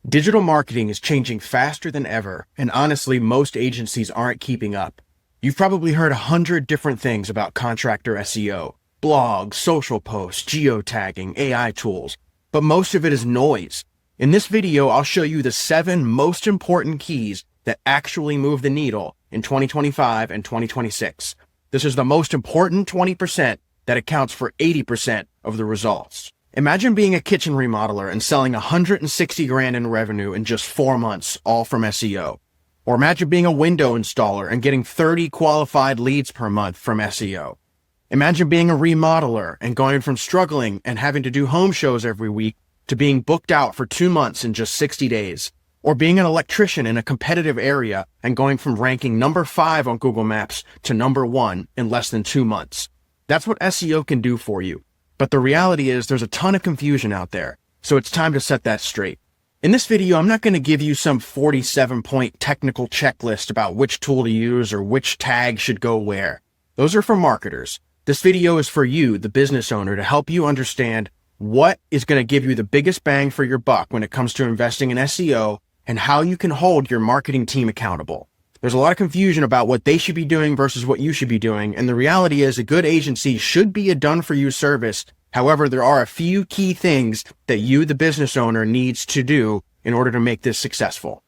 Digital marketing is changing faster than ever, and honestly, most agencies aren't keeping up. You've probably heard 100 different things about Contractor SEO, blogs, social posts, geotagging, AI tools, but most of it is noise. In this video, I'll show you the 7 most important keys that actually move the needle in 2025 and 2026. This is the most important 20% that accounts for 80% of the results. Imagine being a kitchen remodeler and selling 160 grand in revenue in just 4 months, all from SEO. Or imagine being a window installer and getting 30 qualified leads per month from SEO. Imagine being a remodeler and going from struggling and having to do home shows every week to being booked out for 2 months in just 60 days. Or being an electrician in a competitive area and going from ranking number 5 on Google Maps to number 1 in less than 2 months. That's what SEO can do for you. But the reality is there's a ton of confusion out there, so it's time to set that straight. In this video, I'm not going to give you some 47-point technical checklist about which tool to use or which tag should go where. Those are for marketers. This video is for you, the business owner, to help you understand what is going to give you the biggest bang for your buck when it comes to investing in SEO and how you can hold your marketing team accountable. There's a lot of confusion about what they should be doing versus what you should be doing, and the reality is a good agency should be a done-for-you service. However, there are a few key things that you, the business owner, needs to do in order to make this successful.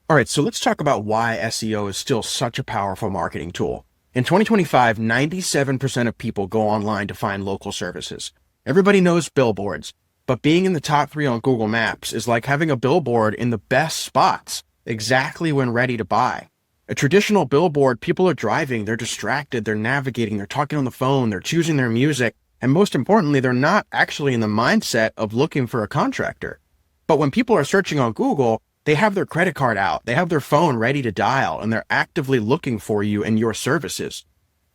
All right, so let's talk about why SEO is still such a powerful marketing tool. In 2025, 97% of people go online to find local services. Everybody knows billboards, but being in the top 3 on Google Maps is like having a billboard in the best spots, exactly when ready to buy. A traditional billboard, people are driving, they're distracted, they're navigating, they're talking on the phone, they're choosing their music, and most importantly, they're not actually in the mindset of looking for a contractor. But when people are searching on Google, they have their credit card out, they have their phone ready to dial, and they're actively looking for you and your services.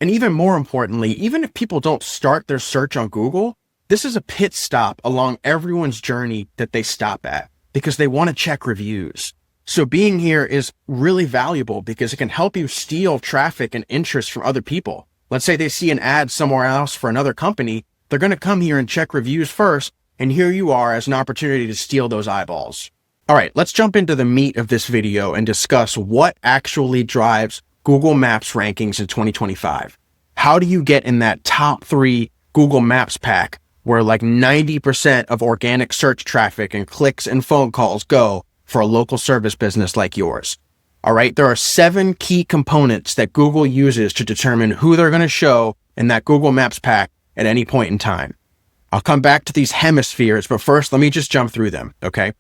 And even more importantly, even if people don't start their search on Google, this is a pit stop along everyone's journey that they stop at because they want to check reviews. So being here is really valuable because it can help you steal traffic and interest from other people. Let's say they see an ad somewhere else for another company, they're going to come here and check reviews first, and here you are as an opportunity to steal those eyeballs. All right, let's jump into the meat of this video and discuss what actually drives Google Maps rankings in 2025. How do you get in that top 3 Google Maps pack where like 90% of organic search traffic and clicks and phone calls go for a local service business like yours? All right, there are 7 key components that Google uses to determine who they're going to show in that Google Maps pack at any point in time. I'll come back to these hemispheres, but first, let me just jump through them, okay?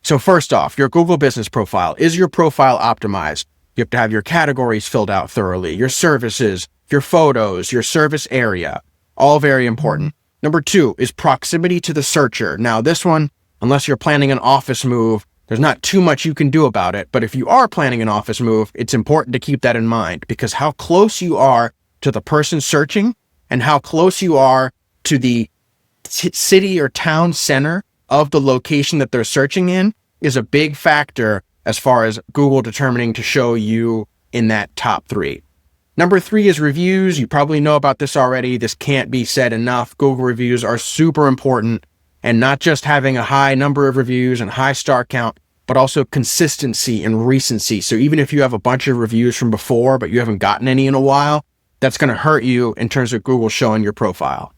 So first off, your Google business profile. Is your profile optimized? You have to have your categories filled out thoroughly, your services, your photos, your service area, all very important. Number 2 is proximity to the searcher. Now this one, unless you're planning an office move, there's not too much you can do about it, but if you are planning an office move, it's important to keep that in mind because how close you are to the person searching and how close you are to the city or town center of the location that they're searching in is a big factor as far as Google determining to show you in that top 3. Number 3 is reviews. You probably know about this already. This can't be said enough. Google reviews are super important. And not just having a high number of reviews and high star count, but also consistency and recency. So even if you have a bunch of reviews from before, but you haven't gotten any in a while, that's going to hurt you in terms of Google showing your profile.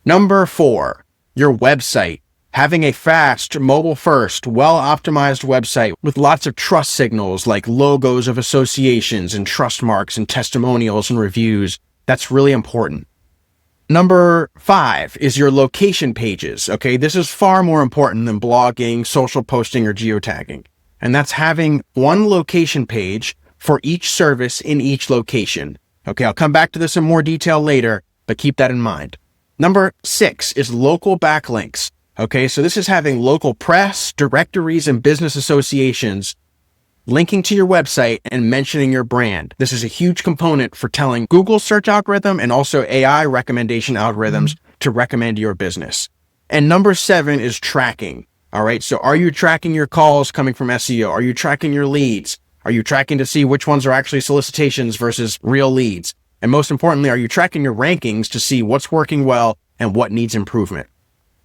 Number 4, your website. Having a fast, mobile-first, well-optimized website with lots of trust signals like logos of associations and trust marks and testimonials and reviews, that's really important. Number 5 is your location pages. Okay, this is far more important than blogging, social posting, or geotagging. And that's having one location page for each service in each location. Okay, I'll come back to this in more detail later, but keep that in mind. Number 6 is local backlinks. Okay, so this is having local press, directories, and business associations linking to your website and mentioning your brand. This is a huge component for telling Google search algorithm and also AI recommendation algorithms to recommend your business. And number 7 is tracking. All right, so are you tracking your calls coming from SEO? Are you tracking your leads? Are you tracking to see which ones are actually solicitations versus real leads? And most importantly, are you tracking your rankings to see what's working well and what needs improvement?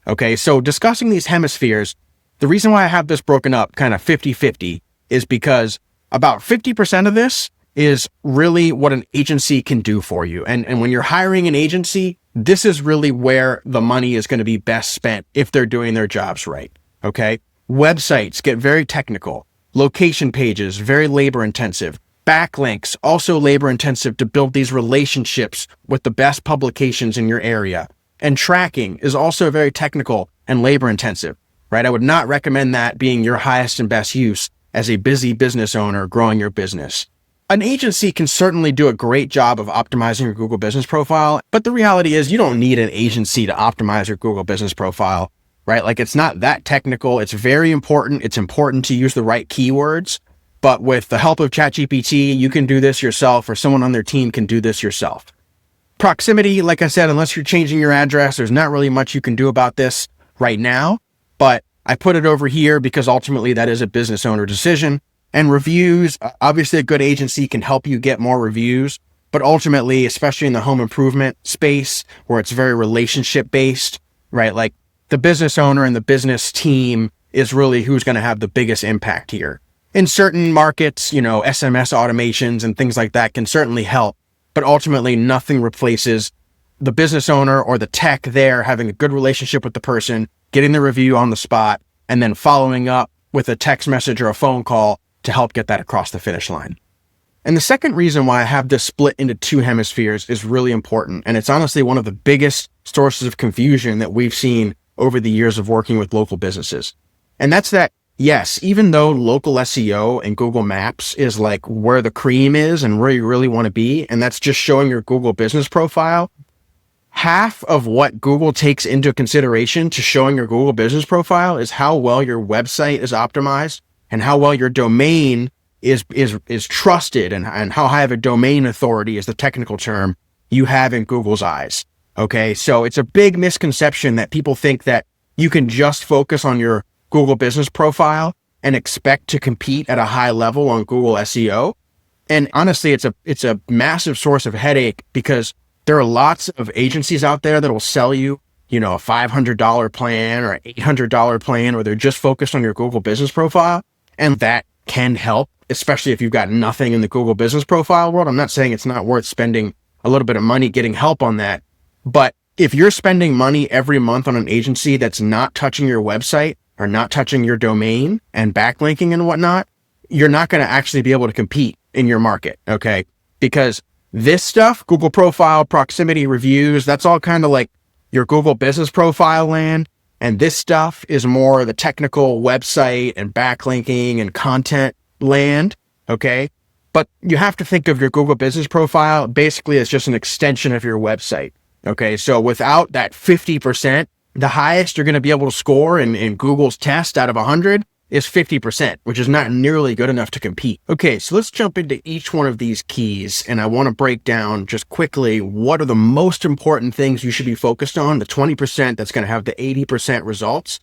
Okay, so discussing these hemispheres, The reason why I have this broken up kind of 50-50 is because about 50% of this is really what an agency can do for you. And when you're hiring an agency, this is really where the money is going to be best spent if they're doing their jobs right. Okay. Websites get very technical. Location pages, very labor intensive. Backlinks, also labor intensive to build these relationships with the best publications in your area. And tracking is also very technical and labor intensive, right? I would not recommend that being your highest and best use as a busy business owner growing your business. An agency can certainly do a great job of optimizing your Google business profile, but the reality is you don't need an agency to optimize your Google business profile, right? Like, it's not that technical. It's very important. It's important to use the right keywords, but with the help of ChatGPT, you can do this yourself, or someone on their team can do this yourself. Proximity, like I said, unless you're changing your address, there's not really much you can do about this right now, but I put it over here because ultimately that is a business owner decision. And reviews, obviously a good agency can help you get more reviews, but ultimately, especially in the home improvement space where it's very relationship based, right? Like, the business owner and the business team is really who's going to have the biggest impact here. In certain markets, SMS automations and things like that can certainly help, but ultimately nothing replaces the business owner or the tech there having a good relationship with the person, getting the review on the spot, and then following up with a text message or a phone call to help get that across the finish line. And the second reason why I have this split into two hemispheres is really important. And it's honestly one of the biggest sources of confusion that we've seen over the years of working with local businesses. And that's that, yes, even though local SEO and Google Maps is like where the cream is and where you really want to be, and that's just showing your Google business profile, half of what Google takes into consideration to showing your Google business profile is how well your website is optimized and how well your domain is trusted, and how high of a domain authority is the technical term you have in Google's eyes. Okay. So it's a big misconception that people think that you can just focus on your Google business profile and expect to compete at a high level on Google SEO. And honestly, it's a massive source of headache because there are lots of agencies out there that will sell you, a $500 plan or an $800 plan where they're just focused on your Google business profile. And that can help, especially if you've got nothing in the Google business profile world. I'm not saying it's not worth spending a little bit of money getting help on that. But if you're spending money every month on an agency that's not touching your website or not touching your domain and backlinking and whatnot, you're not going to actually be able to compete in your market. Okay. Because this stuff, Google profile, proximity, reviews, that's all kind of like your Google business profile land. And this stuff is more the technical website and backlinking and content land. Okay. But you have to think of your Google business profile basically as just an extension of your website. Okay. So without that 50%, the highest you're going to be able to score in Google's test out of 100 is 50%, which is not nearly good enough to compete. Okay, so let's jump into each one of these keys, and I want to break down just quickly what are the most important things you should be focused on, the 20% that's going to have the 80% results,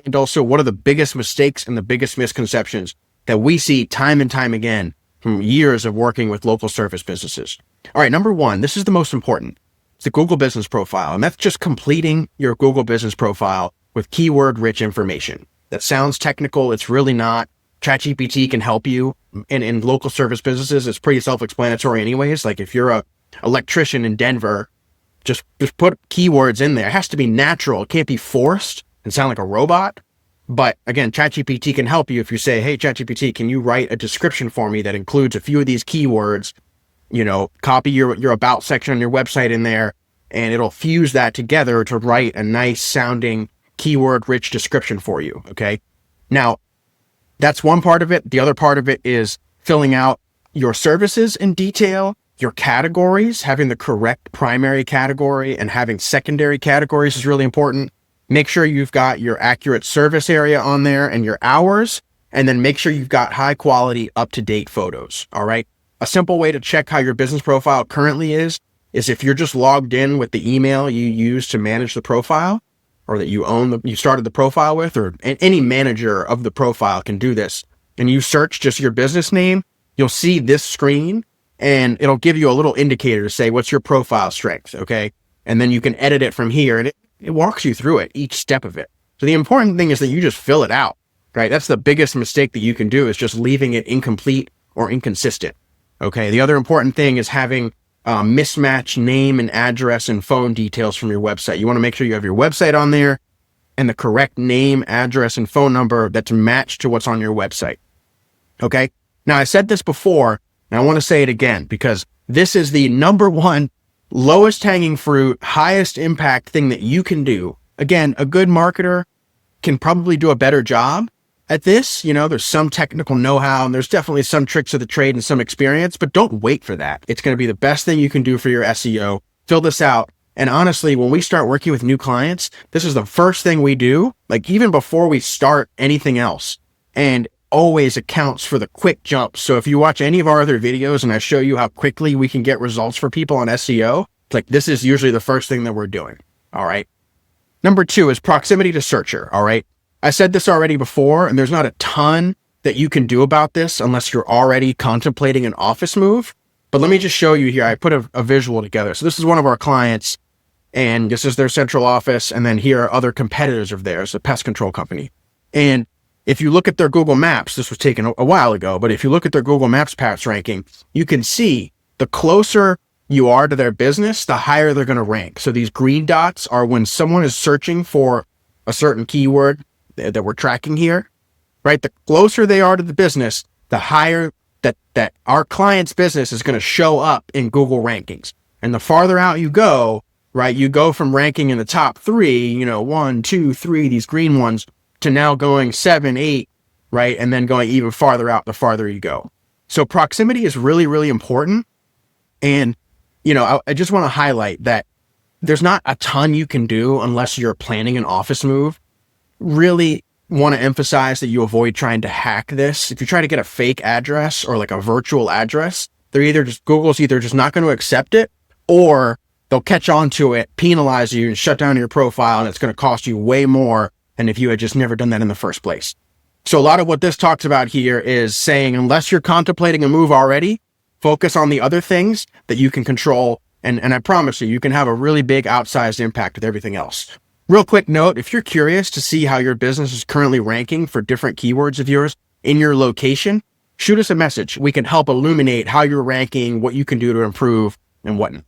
and also what are the biggest mistakes and the biggest misconceptions that we see time and time again from years of working with local service businesses. All right, number one, this is the most important. It's the Google business profile, and that's just completing your Google business profile with keyword-rich information. That sounds technical. It's really not. ChatGPT can help you. And in local service businesses, it's pretty self-explanatory anyways. Like if you're a electrician in Denver, just put keywords in there. It has to be natural. It can't be forced and sound like a robot. But again, ChatGPT can help you if you say, hey, ChatGPT, can you write a description for me that includes a few of these keywords? Copy your about section on your website in there, and it'll fuse that together to write a nice sounding keyword-rich description for you, okay? Now, that's one part of it. The other part of it is filling out your services in detail, your categories, having the correct primary category and having secondary categories is really important. Make sure you've got your accurate service area on there and your hours, and then make sure you've got high-quality, up-to-date photos, all right? A simple way to check how your business profile currently is if you're just logged in with the email you use to manage the profile, or that you started the profile with, or any manager of the profile can do this. And you search just your business name, you'll see this screen and it'll give you a little indicator to say, what's your profile strength? Okay. And then you can edit it from here, and it walks you through it, each step of it. So the important thing is that you just fill it out. right? That's the biggest mistake that you can do, is just leaving it incomplete or inconsistent. Okay. The other important thing is having mismatch name and address and phone details from your website. You want to make sure you have your website on there and the correct name, address, and phone number that's matched to what's on your website. Okay. Now, I said this before, and I want to say it again, because this is the number one lowest hanging fruit, highest impact thing that you can do. Again, a good marketer can probably do a better job at this. You know, there's some technical know-how and there's definitely some tricks of the trade and some experience, but don't wait for that. It's going to be the best thing you can do for your SEO. Fill this out. And honestly, when we start working with new clients, this is the first thing we do, like even before we start anything else, and always accounts for the quick jumps. So if you watch any of our other videos and I show you how quickly we can get results for people on SEO, it's like, this is usually the first thing that we're doing. All right. Number 2 is proximity to searcher. All right. I said this already before, and there's not a ton that you can do about this unless you're already contemplating an office move. But let me just show you here. I put a visual together. So this is one of our clients, and this is their central office. And then here are other competitors of theirs, a pest control company. And if you look at their Google Maps, this was taken a while ago, but if you look at their Google Maps patch ranking, you can see the closer you are to their business, the higher they're going to rank. So these green dots are when someone is searching for a certain keyword that we're tracking here, right? The closer they are to the business, the higher that our client's business is going to show up in Google rankings. And the farther out you go, right, you go from ranking in the top 3, 1, 2, 3, these green ones, to now going 7, 8, right? And then going even farther out, the farther you go. So proximity is really, really important. And, I just want to highlight that there's not a ton you can do unless you're planning an office move. Really want to emphasize that you avoid trying to hack this. If you try to get a fake address or like a virtual address, Google's either just not going to accept it, or they'll catch on to it, penalize you, and shut down your profile, and it's going to cost you way more than if you had just never done that in the first place. So a lot of what this talks about here is saying, unless you're contemplating a move already, focus on the other things that you can control. And I promise you can have a really big outsized impact with everything else. Real quick note, if you're curious to see how your business is currently ranking for different keywords of yours in your location, shoot us a message. We can help illuminate how you're ranking, what you can do to improve, and whatnot.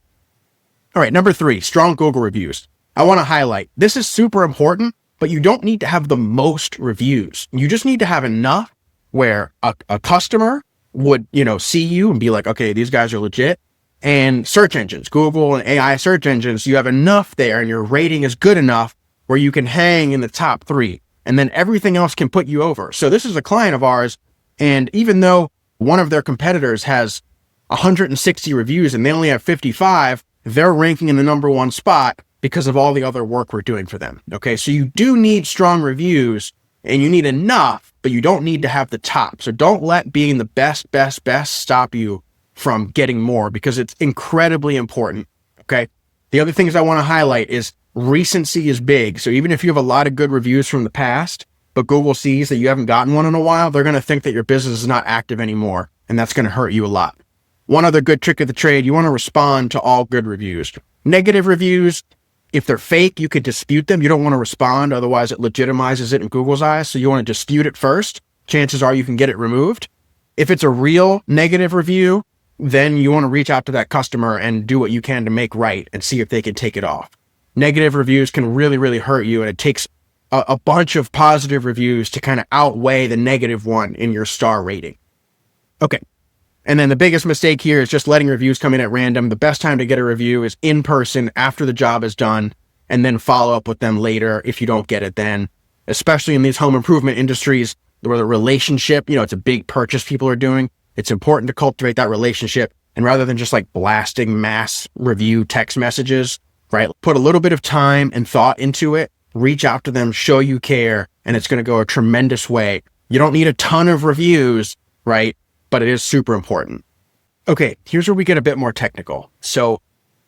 All right, number 3, strong Google reviews. I want to highlight, this is super important, but you don't need to have the most reviews. You just need to have enough where a customer would, see you and be like, okay, these guys are legit. And search engines, Google and AI search engines, you have enough there and your rating is good enough where you can hang in the top 3, and then everything else can put you over. So this is a client of ours, and even though one of their competitors has 160 reviews and they only have 55, they're ranking in the number 1 spot because of all the other work we're doing for them. Okay. So you do need strong reviews, and you need enough, but you don't need to have the top. So don't let being the best stop you from getting more, because it's incredibly important. Okay. The other things I want to highlight is recency is big. So even if you have a lot of good reviews from the past, but Google sees that you haven't gotten one in a while, they're going to think that your business is not active anymore. And that's going to hurt you a lot. One other good trick of the trade, you want to respond to all good reviews. Negative reviews, if they're fake, you could dispute them. You don't want to respond. Otherwise it legitimizes it in Google's eyes. So you want to dispute it first. Chances are you can get it removed. If it's a real negative review, then you want to reach out to that customer and do what you can to make right and see if they can take it off. Negative reviews can really, really hurt you. And it takes a bunch of positive reviews to kind of outweigh the negative one in your star rating. Okay. And then the biggest mistake here is just letting reviews come in at random. The best time to get a review is in person after the job is done, and then follow up with them later if you don't get it then, especially in these home improvement industries where the relationship, it's a big purchase people are doing. It's important to cultivate that relationship. And rather than just like blasting mass review text messages, right? Put a little bit of time and thought into it, reach out to them, show you care, and it's going to go a tremendous way. You don't need a ton of reviews, right? But it is super important. Okay, here's where we get a bit more technical. So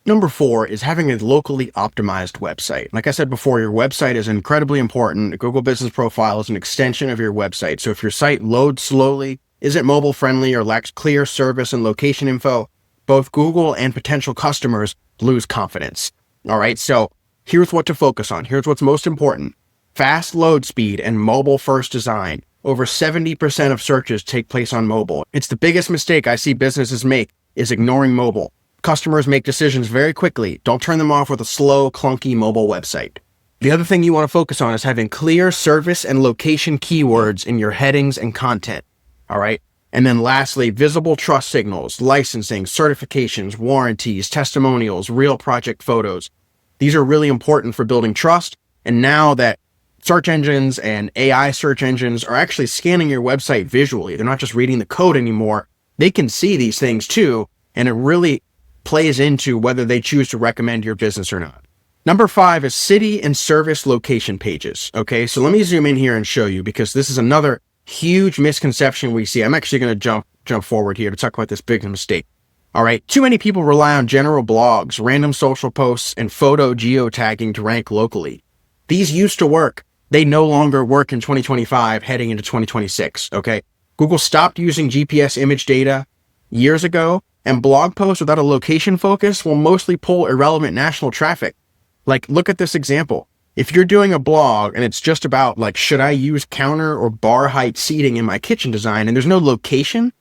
number 4 is having a locally optimized website. Like I said before, your website is incredibly important. A Google Business Profile is an extension of your website. So if your site loads slowly, isn't mobile friendly, or lacks clear service and location info, both Google and potential customers lose confidence. All right, so here's what to focus on. Here's what's most important. fast load speed, and mobile first design. Over 70% of searches take place on mobile. It's the biggest mistake I see businesses make is ignoring mobile. Customers make decisions very quickly. Don't turn them off with a slow, clunky mobile website. The other thing you want to focus on is having clear service and location keywords in your headings and content. All right. And then lastly, visible trust signals, licensing, certifications, warranties, testimonials, real project photos. These are really important for building trust. And now that search engines and AI search engines are actually scanning your website visually, they're not just reading the code anymore. They can see these things too. And it really plays into whether they choose to recommend your business or not. Number 5 is city and service location pages. Okay, so let me zoom in here and show you, because this is another huge misconception we see. I'm actually going to jump forward here to talk about this big mistake. All right, too many people rely on general blogs, random social posts, and photo geotagging to rank locally. These used to work. They no longer work in 2025 heading into 2026. Okay, Google stopped using GPS image data years ago, and blog posts without a location focus will mostly pull irrelevant national traffic. Like, look at this example. If you're doing a blog and it's just about, like, should I use counter or bar height seating in my kitchen design, and there's no location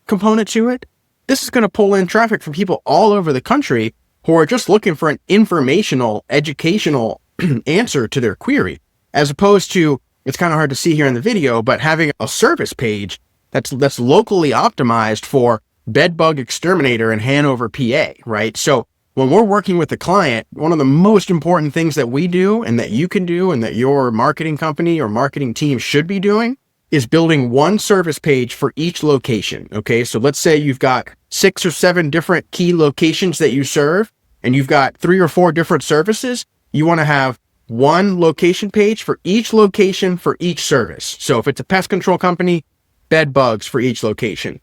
component to it, this is going to pull in traffic from people all over the country who are just looking for an informational, educational answer to their query, as opposed to, it's kind of hard to see here in the video, but having a service page that's locally optimized for bedbug exterminator in Hanover, PA, right? So when we're working with the client, one of the most important things that we do and that you can do and that your marketing company or marketing team should be doing is building one service page for each location. Okay, so let's say you've got 6 or 7 different key locations that you serve, and you've got 3 or 4 different services. You want to have one location page for each location for each service. So if it's a pest control company, bed bugs for each location,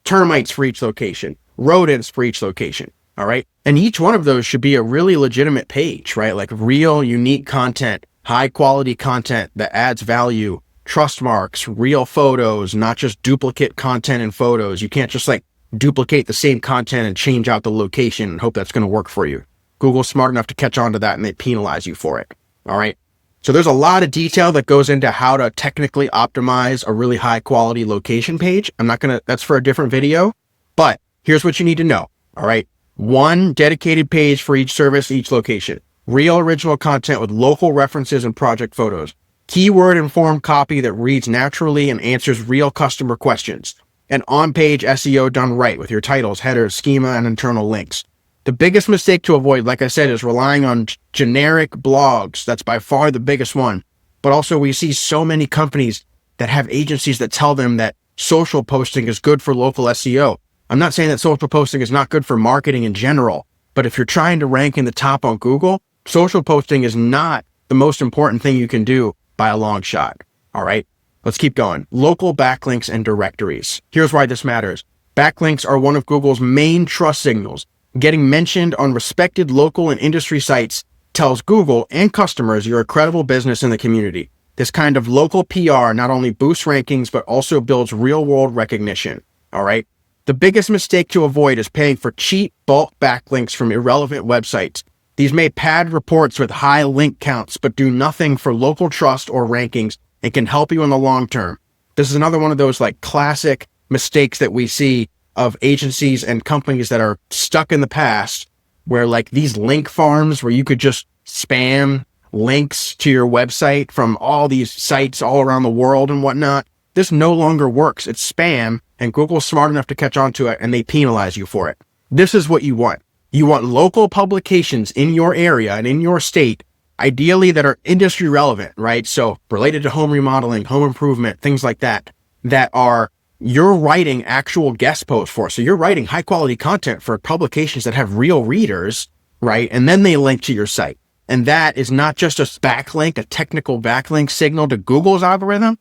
termites for each location, rodents for each location. All right. And each one of those should be a really legitimate page, right? Like real, unique content, high quality content that adds value, trust marks, real photos, not just duplicate content and photos. You can't just like duplicate the same content and change out the location and hope that's going to work for you. Google's smart enough to catch on to that and they penalize you for it. All right. So there's a lot of detail that goes into how to technically optimize a really high quality location page. That's for a different video, but here's what you need to know. All right. One dedicated page for each service, each location. Real original content with local references and project photos. Keyword informed copy that reads naturally and answers real customer questions. And on-page SEO done right with your titles, headers, schema, and internal links. The biggest mistake to avoid, like I said, is relying on generic blogs. That's by far the biggest one. But also we see so many companies that have agencies that tell them that social posting is good for local SEO. I'm not saying that social posting is not good for marketing in general, but if you're trying to rank in the top on Google, social posting is not the most important thing you can do by a long shot. All right, let's keep going. Local backlinks and directories. Here's why this matters. Backlinks are one of Google's main trust signals. Getting mentioned on respected local and industry sites tells Google and customers you're a credible business in the community. This kind of local PR not only boosts rankings, but also builds real-world recognition. All right. The biggest mistake to avoid is paying for cheap bulk backlinks from irrelevant websites. These may pad reports with high link counts, but do nothing for local trust or rankings and can help you in the long term. This is another one of those like classic mistakes that we see of agencies and companies that are stuck in the past, where like these link farms where you could just spam links to your website from all these sites all around the world and whatnot. This no longer works. It's spam, and Google's smart enough to catch on to it, and they penalize you for it. This is what you want. You want local publications in your area and in your state, ideally that are industry relevant, right? So related to home remodeling, home improvement, things like that, that are you're writing actual guest posts for. So you're writing high quality content for publications that have real readers, right? And then they link to your site. And that is not just a backlink, a technical backlink signal to Google's algorithm.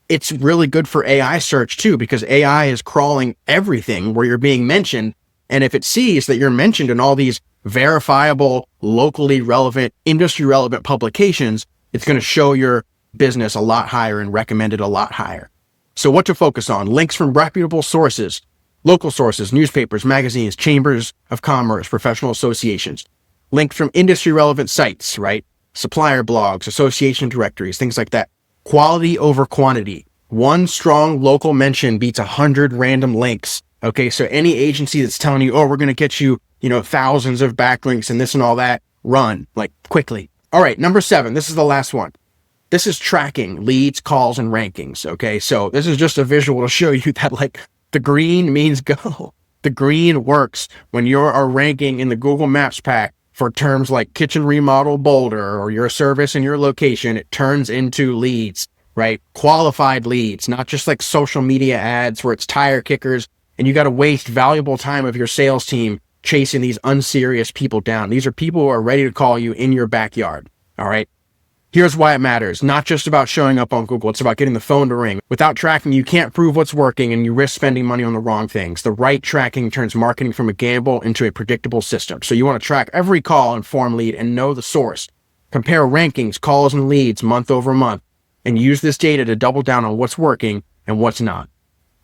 It's really good for AI search too, because AI is crawling everything where you're being mentioned. And if it sees that you're mentioned in all these verifiable, locally relevant, industry relevant publications, it's going to show your business a lot higher and recommend it a lot higher. So what to focus on? Links from reputable sources, local sources, newspapers, magazines, chambers of commerce, professional associations. Links from industry relevant sites, right? supplier blogs, association directories, things like that. Quality over quantity. One strong local mention beats 100 random links. Okay, so any agency that's telling you, oh, we're going to get you, thousands of backlinks and this and all that, run, like, quickly. All right, number 7, this is the last one. This is tracking leads, calls, and rankings. Okay, so this is just a visual to show you that, like, the green means go. The green works when you're ranking in the Google Maps pack for terms like kitchen remodel Boulder or your service and your location. It turns into leads, right? Qualified leads, not just like social media ads where it's tire kickers and you got to waste valuable time of your sales team chasing these unserious people down. These are people who are ready to call you in your backyard. All right. Here's why it matters. Not just about showing up on Google. It's about getting the phone to ring. Without tracking, you can't prove what's working and you risk spending money on the wrong things. The right tracking turns marketing from a gamble into a predictable system. So you want to track every call and form lead and know the source. Compare rankings, calls, and leads month over month and use this data to double down on what's working and what's not.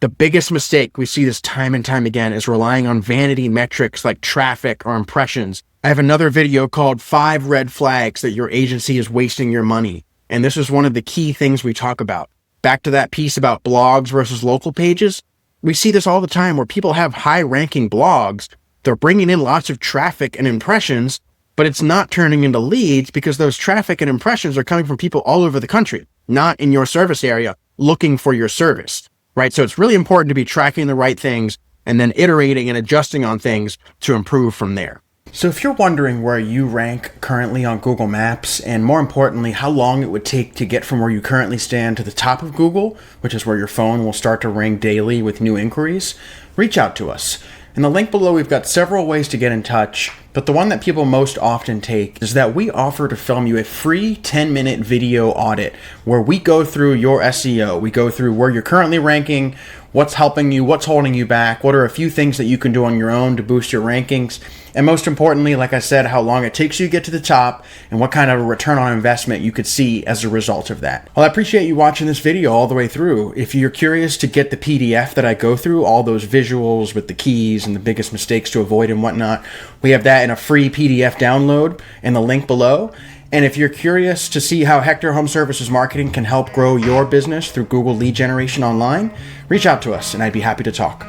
The biggest mistake, we see this time and time again, is relying on vanity metrics like traffic or impressions. I have another video called 5 Red Flags that your agency is wasting your money. And this is one of the key things we talk about. Back to that piece about blogs versus local pages. We see this all the time where people have high ranking blogs. They're bringing in lots of traffic and impressions, but it's not turning into leads because those traffic and impressions are coming from people all over the country, not in your service area looking for your service, right? So it's really important to be tracking the right things and then iterating and adjusting on things to improve from there. So if you're wondering where you rank currently on Google Maps, and more importantly, how long it would take to get from where you currently stand to the top of Google, which is where your phone will start to ring daily with new inquiries, reach out to us. In the link below, we've got several ways to get in touch, but the one that people most often take is that we offer to film you a free 10-minute video audit where we go through your SEO. We go through where you're currently ranking, what's helping you, what's holding you back, what are a few things that you can do on your own to boost your rankings, and most importantly, like I said, how long it takes you to get to the top and what kind of a return on investment you could see as a result of that. Well, I appreciate you watching this video all the way through. If you're curious to get the PDF that I go through, all those visuals with the keys and the biggest mistakes to avoid and whatnot, we have that in a free PDF download in the link below. And if you're curious to see how Hector Home Services Marketing can help grow your business through Google lead generation online, reach out to us and I'd be happy to talk.